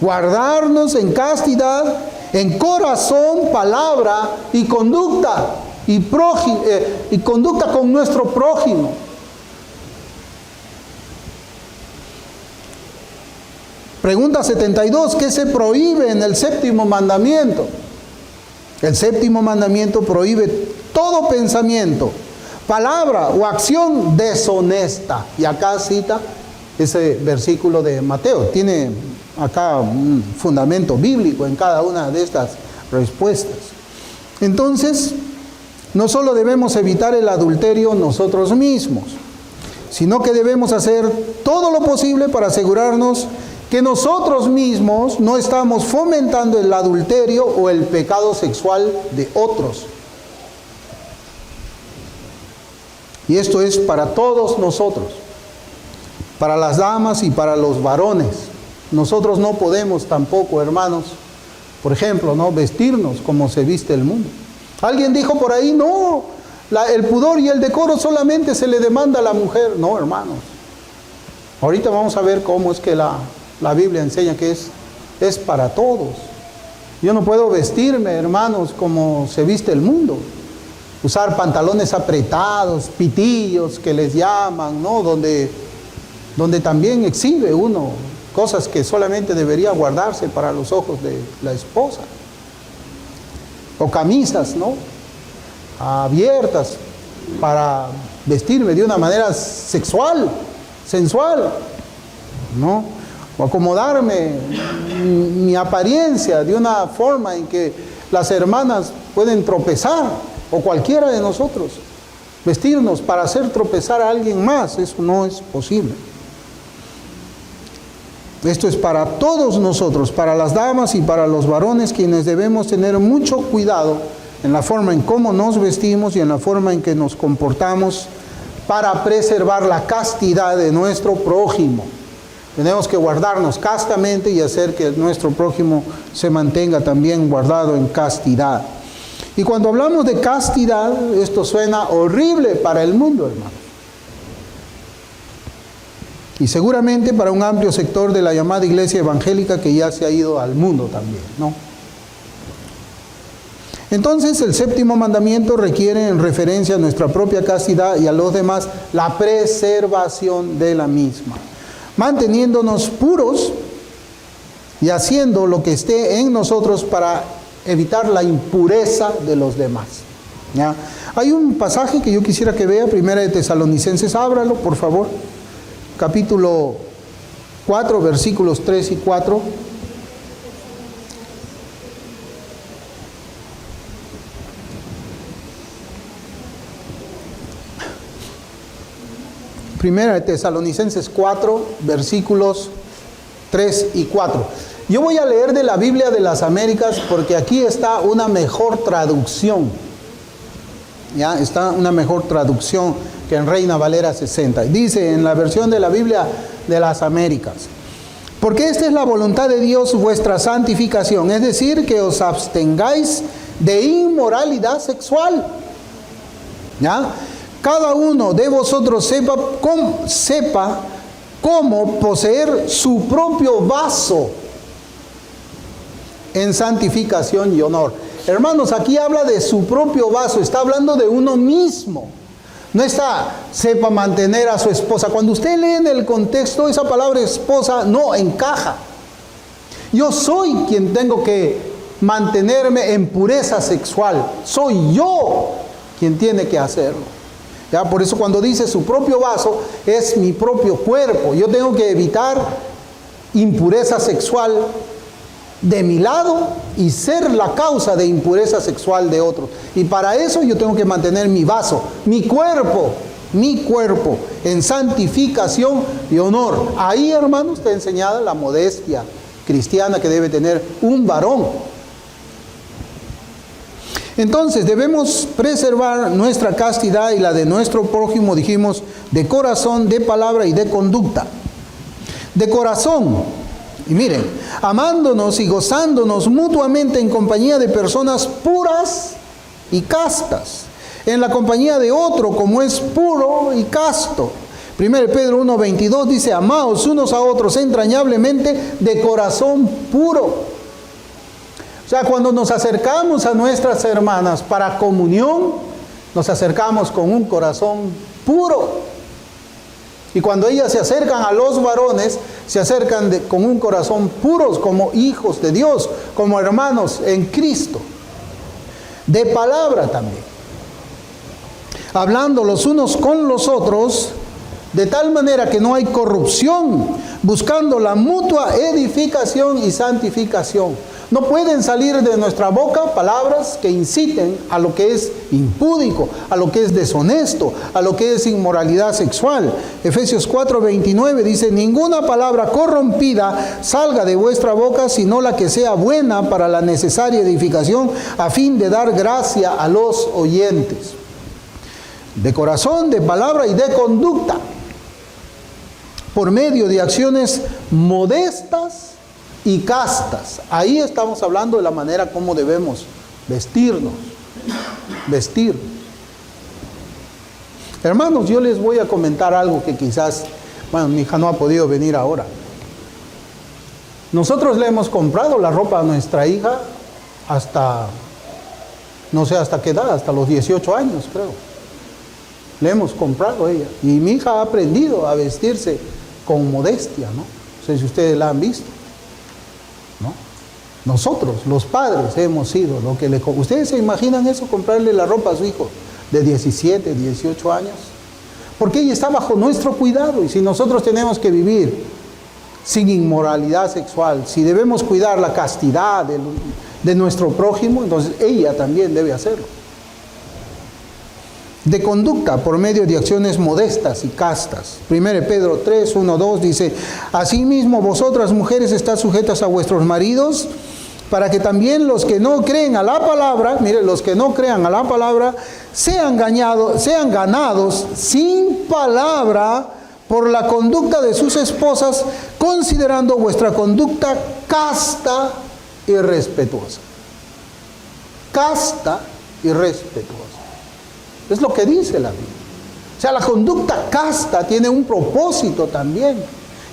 Guardarnos en castidad, en corazón, palabra y conducta, y conducta con nuestro prójimo. Pregunta 72, ¿qué se prohíbe en el séptimo mandamiento? El séptimo mandamiento prohíbe todo pensamiento, palabra o acción deshonesta. Y acá cita ese versículo de Mateo. Tiene acá un fundamento bíblico en cada una de estas respuestas. Entonces, no solo debemos evitar el adulterio nosotros mismos, sino que debemos hacer todo lo posible para asegurarnos que nosotros mismos no estamos fomentando el adulterio o el pecado sexual de otros. Y esto es para todos nosotros, para las damas y para los varones. Nosotros no podemos tampoco, hermanos, por ejemplo, ¿no?, vestirnos como se viste el mundo. Alguien dijo por ahí, no, el pudor y el decoro solamente se le demanda a la mujer. No, hermanos. Ahorita vamos a ver cómo es que la Biblia enseña que es para todos. Yo no puedo vestirme, hermanos, como se viste el mundo. Usar pantalones apretados, pitillos que les llaman, ¿no? Donde también exhibe uno cosas que solamente debería guardarse para los ojos de la esposa. O camisas, ¿no?, abiertas para vestirme de una manera sexual, sensual, ¿no? O acomodarme mi apariencia de una forma en que las hermanas pueden tropezar, o cualquiera de nosotros. Vestirnos para hacer tropezar a alguien más, eso no es posible. Esto es para todos nosotros, para las damas y para los varones, quienes debemos tener mucho cuidado en la forma en cómo nos vestimos y en la forma en que nos comportamos para preservar la castidad de nuestro prójimo. Tenemos que guardarnos castamente y hacer que nuestro prójimo se mantenga también guardado en castidad. Y cuando hablamos de castidad, esto suena horrible para el mundo, hermano. Y seguramente para un amplio sector de la llamada iglesia evangélica que ya se ha ido al mundo también, ¿no? Entonces, el séptimo mandamiento requiere, en referencia a nuestra propia castidad y a los demás, la preservación de la misma, manteniéndonos puros y haciendo lo que esté en nosotros para evitar la impureza de los demás. ¿Ya? Hay un pasaje que yo quisiera que vea, Primera de Tesalonicenses, ábralo por favor, capítulo 4, versículos 3 y 4. Primera de Tesalonicenses 4, versículos 3 y 4. Yo voy a leer de la Biblia de las Américas porque aquí está una mejor traducción. Ya está una mejor traducción que en Reina Valera 60. Dice en la versión de la Biblia de las Américas: porque esta es la voluntad de Dios, vuestra santificación, es decir, que os abstengáis de inmoralidad sexual. ¿Ya? Cada uno de vosotros sepa cómo poseer su propio vaso en santificación y honor. Hermanos, aquí habla de su propio vaso, está hablando de uno mismo. No está, sepa mantener a su esposa. Cuando usted lee en el contexto, esa palabra esposa no encaja. Yo soy quien tengo que mantenerme en pureza sexual. Soy yo quien tiene que hacerlo. ¿Ya? Por eso cuando dice su propio vaso, es mi propio cuerpo. Yo tengo que evitar impureza sexual de mi lado y ser la causa de impureza sexual de otros. Y para eso yo tengo que mantener mi vaso, mi cuerpo, mi cuerpo en santificación y honor. Ahí, hermanos, está enseñada la modestia cristiana que debe tener un varón. Entonces debemos preservar nuestra castidad y la de nuestro prójimo, dijimos, de corazón, de palabra y de conducta. De corazón, y miren, amándonos y gozándonos mutuamente en compañía de personas puras y castas, en la compañía de otro como es puro y casto. 1 Pedro 1:22 dice, amaos unos a otros entrañablemente de corazón puro. O sea, cuando nos acercamos a nuestras hermanas para comunión, nos acercamos con un corazón puro. Y cuando ellas se acercan a los varones, se acercan con un corazón puros, como hijos de Dios, como hermanos en Cristo. De palabra también. Hablando los unos con los otros, de tal manera que no hay corrupción, buscando la mutua edificación y santificación. No pueden salir de nuestra boca palabras que inciten a lo que es impúdico, a lo que es deshonesto, a lo que es inmoralidad sexual. Efesios 4:29 dice, ninguna palabra corrompida salga de vuestra boca, sino la que sea buena para la necesaria edificación, a fin de dar gracia a los oyentes. De corazón, de palabra y de conducta, por medio de acciones modestas y castas. Ahí estamos hablando de la manera como debemos vestirnos. Vestir. Hermanos, yo les voy a comentar algo que quizás, bueno, mi hija no ha podido venir ahora. Nosotros le hemos comprado la ropa a nuestra hija hasta, no sé hasta qué edad, hasta los 18 años creo. Le hemos comprado a ella. Y mi hija ha aprendido a vestirse con modestia, ¿no? No sé si ustedes la han visto, ¿no? Nosotros, los padres, hemos sido lo que le... ¿Ustedes se imaginan eso? Comprarle la ropa a su hijo de 17, 18 años. Porque ella está bajo nuestro cuidado. Y si nosotros tenemos que vivir sin inmoralidad sexual, si debemos cuidar la castidad de nuestro prójimo, entonces ella también debe hacerlo. De conducta por medio de acciones modestas y castas. 1 Pedro 3, 1, 2 dice, asimismo vosotras mujeres estad sujetas a vuestros maridos, para que también los que no creen a la palabra, mire, los que no crean a la palabra, sean ganados sin palabra por la conducta de sus esposas, considerando vuestra conducta casta y respetuosa. Casta y respetuosa. Es lo que dice la Biblia. O sea, la conducta casta tiene un propósito también.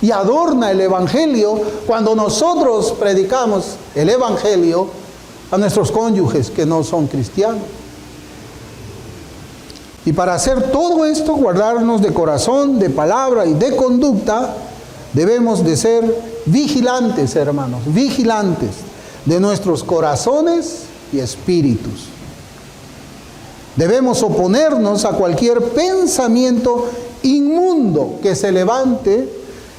Y adorna el Evangelio cuando nosotros predicamos el Evangelio a nuestros cónyuges que no son cristianos. Y para hacer todo esto, guardarnos de corazón, de palabra y de conducta, debemos de ser vigilantes, hermanos, vigilantes de nuestros corazones y espíritus. Debemos oponernos a cualquier pensamiento inmundo que se levante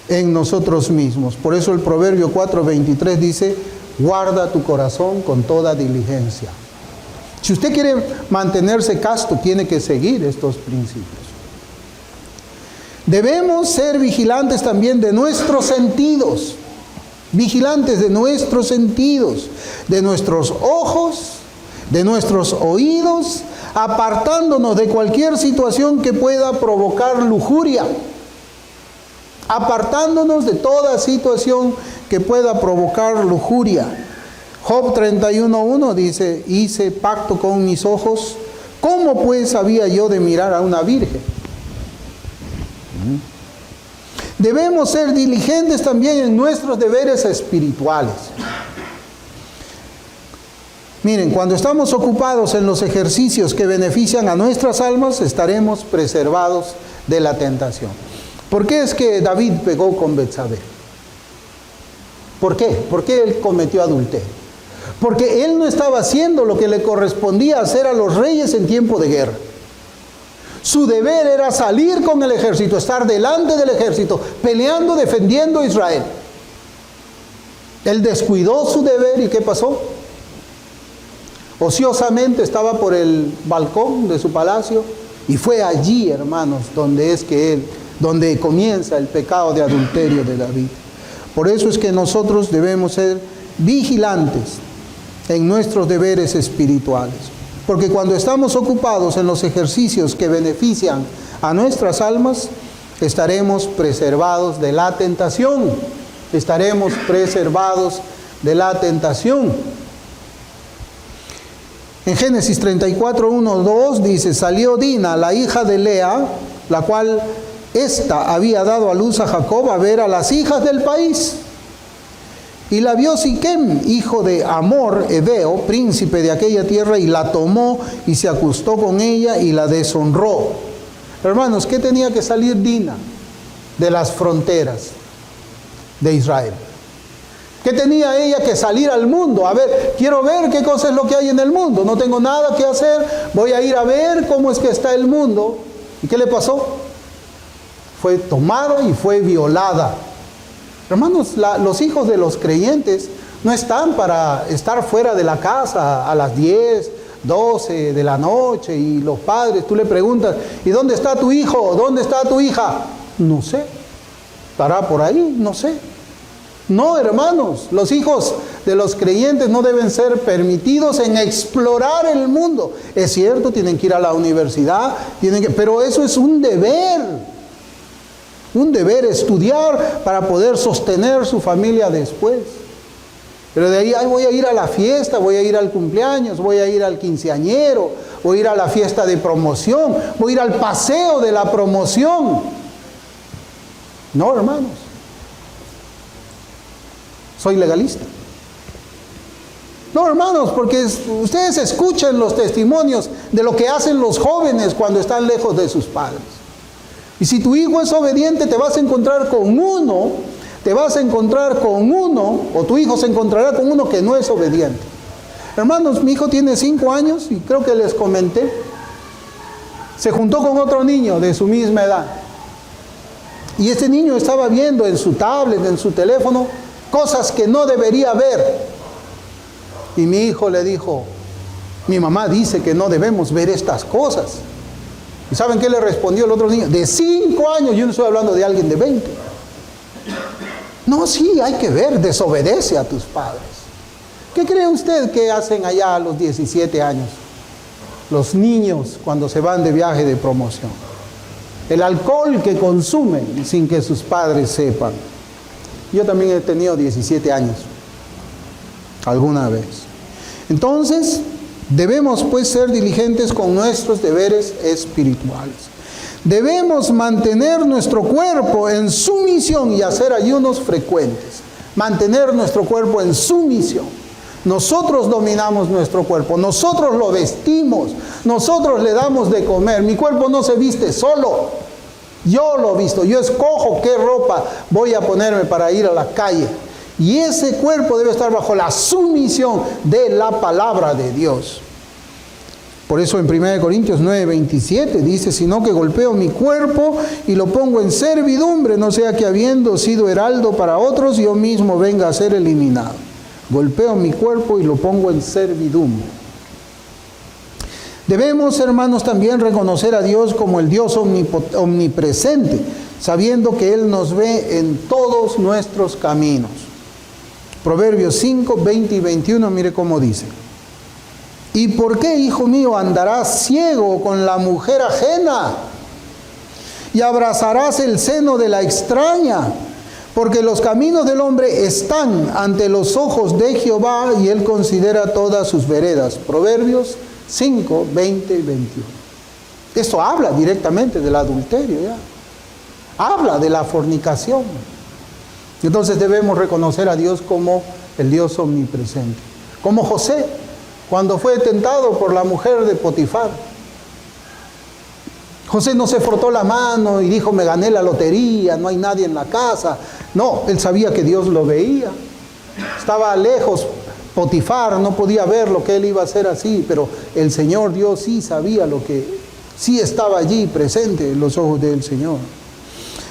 en nosotros mismos. Por eso el Proverbio 4:23 dice, guarda tu corazón con toda diligencia. Si usted quiere mantenerse casto, tiene que seguir estos principios. Debemos ser vigilantes también de nuestros sentidos. Vigilantes de nuestros sentidos, de nuestros ojos, de nuestros oídos, apartándonos de cualquier situación que pueda provocar lujuria, apartándonos de toda situación que pueda provocar lujuria. Job 31:1 dice, hice pacto con mis ojos, ¿cómo pues había yo de mirar a una virgen? Debemos ser diligentes también en nuestros deberes espirituales. Miren, cuando estamos ocupados en los ejercicios que benefician a nuestras almas, estaremos preservados de la tentación. ¿Por qué es que David pegó con Betsabé? ¿Por qué? ¿Por qué él cometió adulterio? Porque él no estaba haciendo lo que le correspondía hacer a los reyes en tiempo de guerra. Su deber era salir con el ejército, estar delante del ejército, peleando, defendiendo a Israel. Él descuidó su deber y ¿qué pasó? Ociosamente estaba por el balcón de su palacio Y fue allí, hermanos, donde comienza el pecado de adulterio de David. Por eso es que nosotros debemos ser vigilantes en nuestros deberes espirituales. Porque cuando estamos ocupados en los ejercicios que benefician a nuestras almas, estaremos preservados de la tentación. Estaremos preservados de la tentación. En Génesis 34, 1, 2 dice: salió Dina, la hija de Lea, la cual ésta había dado a luz a Jacob, a ver a las hijas del país. Y la vio Siquem, hijo de Hamor, Heveo, príncipe de aquella tierra, y la tomó y se acostó con ella y la deshonró. Hermanos, ¿qué tenía que salir Dina de las fronteras de Israel? ¿Qué tenía ella que salir al mundo? A ver, quiero ver qué cosa es lo que hay en el mundo. No tengo nada que hacer, voy a ir a ver cómo es que está el mundo. ¿Y qué le pasó? Fue tomada y fue violada. Hermanos, los hijos de los creyentes no están para estar fuera de la casa a las 10, 12 de la noche, y los padres, tú le preguntas: ¿y dónde está tu hijo? ¿Dónde está tu hija? No sé. ¿Estará por ahí? No sé. No, hermanos, los hijos de los creyentes no deben ser permitidos en explorar el mundo. Es cierto, tienen que ir a la universidad, pero eso es un deber. Un deber, estudiar para poder sostener su familia después. Pero de ahí, voy a ir a la fiesta, voy a ir al cumpleaños, voy a ir al quinceañero, voy a ir a la fiesta de promoción, voy a ir al paseo de la promoción. No, hermanos. Soy legalista. No, hermanos, porque ustedes escuchan los testimonios de lo que hacen los jóvenes cuando están lejos de sus padres. Y si tu hijo es obediente, te vas a encontrar con uno, o tu hijo se encontrará con uno que no es obediente. Hermanos, mi hijo tiene 5 años y creo que les comenté. Se juntó con otro niño de su misma edad. Y este niño estaba viendo en su tablet, en su teléfono, cosas que no debería ver. Y mi hijo le dijo: mi mamá dice que no debemos ver estas cosas. ¿Y saben qué le respondió el otro niño? De 5 años, yo no estoy hablando de alguien de 20. No, sí, hay que ver, desobedece a tus padres. ¿Qué cree usted que hacen allá a los 17 años los niños cuando se van de viaje de promoción? El alcohol que consumen sin que sus padres sepan. Yo también he tenido 17 años, alguna vez. Entonces, debemos pues ser diligentes con nuestros deberes espirituales. Debemos mantener nuestro cuerpo en sumisión y hacer ayunos frecuentes. Mantener nuestro cuerpo en sumisión. Nosotros dominamos nuestro cuerpo, nosotros lo vestimos, nosotros le damos de comer. Mi cuerpo no se viste solo, yo lo visto, yo escojo qué ropa voy a ponerme para ir a la calle. Y ese cuerpo debe estar bajo la sumisión de la palabra de Dios. Por eso en 1 Corintios 9:27 dice: sino que golpeo mi cuerpo y lo pongo en servidumbre, no sea que habiendo sido heraldo para otros, yo mismo venga a ser eliminado. Golpeo mi cuerpo y lo pongo en servidumbre. Debemos, hermanos, también reconocer a Dios como el Dios omnipresente, sabiendo que Él nos ve en todos nuestros caminos. Proverbios 5, 20 y 21, mire cómo dice: ¿y por qué, hijo mío, andarás ciego con la mujer ajena? Y abrazarás el seno de la extraña, porque los caminos del hombre están ante los ojos de Jehová, y Él considera todas sus veredas. Proverbios 5, 20 y 21. Esto habla directamente del adulterio, ya. Habla de la fornicación. Entonces debemos reconocer a Dios como el Dios omnipresente. Como José, cuando fue tentado por la mujer de Potifar. José no se frotó la mano y dijo: me gané la lotería, no hay nadie en la casa. No, él sabía que Dios lo veía. Estaba lejos Potifar, no podía ver lo que él iba a hacer así, pero el Señor Dios sí sabía lo que, sí estaba allí presente en los ojos del Señor.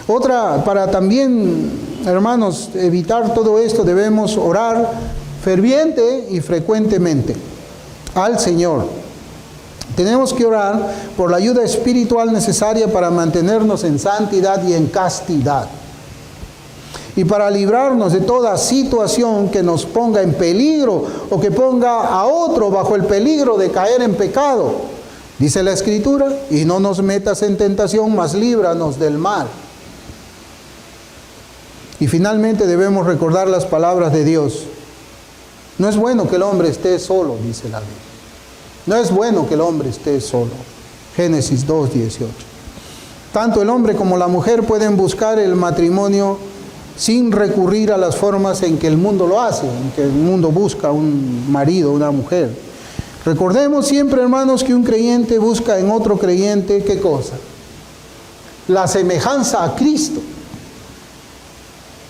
Otra, para también, hermanos, evitar todo esto, debemos orar ferviente y frecuentemente al Señor Tenemos que orar por la ayuda espiritual necesaria para mantenernos en santidad y en castidad. Y para librarnos de toda situación que nos ponga en peligro o que ponga a otro bajo el peligro de caer en pecado. Dice la Escritura, y no nos metas en tentación, mas líbranos del mal. Y finalmente debemos recordar las palabras de Dios. No es bueno que el hombre esté solo, dice la Biblia. No es bueno que el hombre esté solo. Génesis 2:18. Tanto el hombre como la mujer pueden buscar el matrimonio sin recurrir a las formas en que el mundo lo hace, en que el mundo busca un marido, una mujer. Recordemos siempre, hermanos, que un creyente busca en otro creyente, ¿qué cosa? La semejanza a Cristo.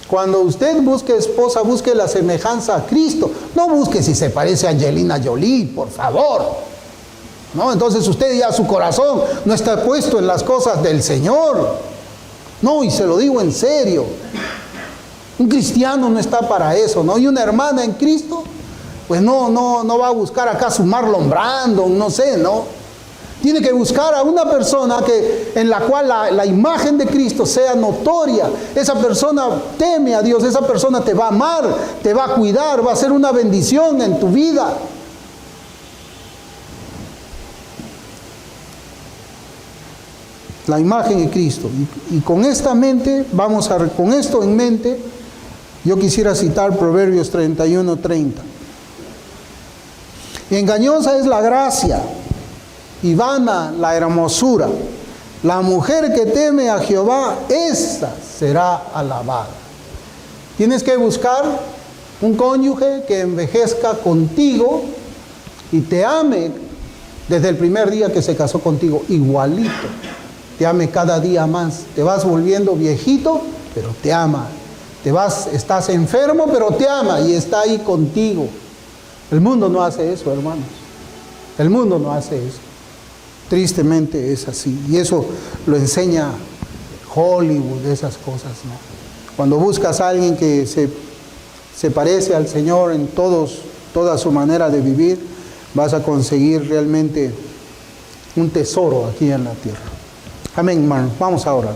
Cuando usted busque esposa, busque la semejanza a Cristo. No busque si se parece a Angelina Jolie, por favor. No, entonces usted ya su corazón no está puesto en las cosas del Señor. No, y se lo digo en serio. Un cristiano no está para eso, ¿no? Y una hermana en Cristo, pues no va a buscar acá su Marlon Brandon, no sé, ¿no? Tiene que buscar a una persona en la cual la imagen de Cristo sea notoria. Esa persona teme a Dios, esa persona te va a amar, te va a cuidar, va a ser una bendición en tu vida. La imagen de Cristo. Y con esta mente, con esto en mente, yo quisiera citar Proverbios 31:30. Engañosa es la gracia y vana la hermosura. La mujer que teme a Jehová, esa será alabada. Tienes que buscar un cónyuge que envejezca contigo y te ame desde el primer día que se casó contigo, igualito. Te ame cada día más. Te vas volviendo viejito, pero te ama. Estás enfermo, pero te ama y está ahí contigo. El mundo no hace eso, hermanos. El mundo no hace eso. Tristemente es así. Y eso lo enseña Hollywood, esas cosas, ¿no? Cuando buscas a alguien que se parece al Señor en toda su manera de vivir, vas a conseguir realmente un tesoro aquí en la tierra. Amén, hermano. Vamos a orar.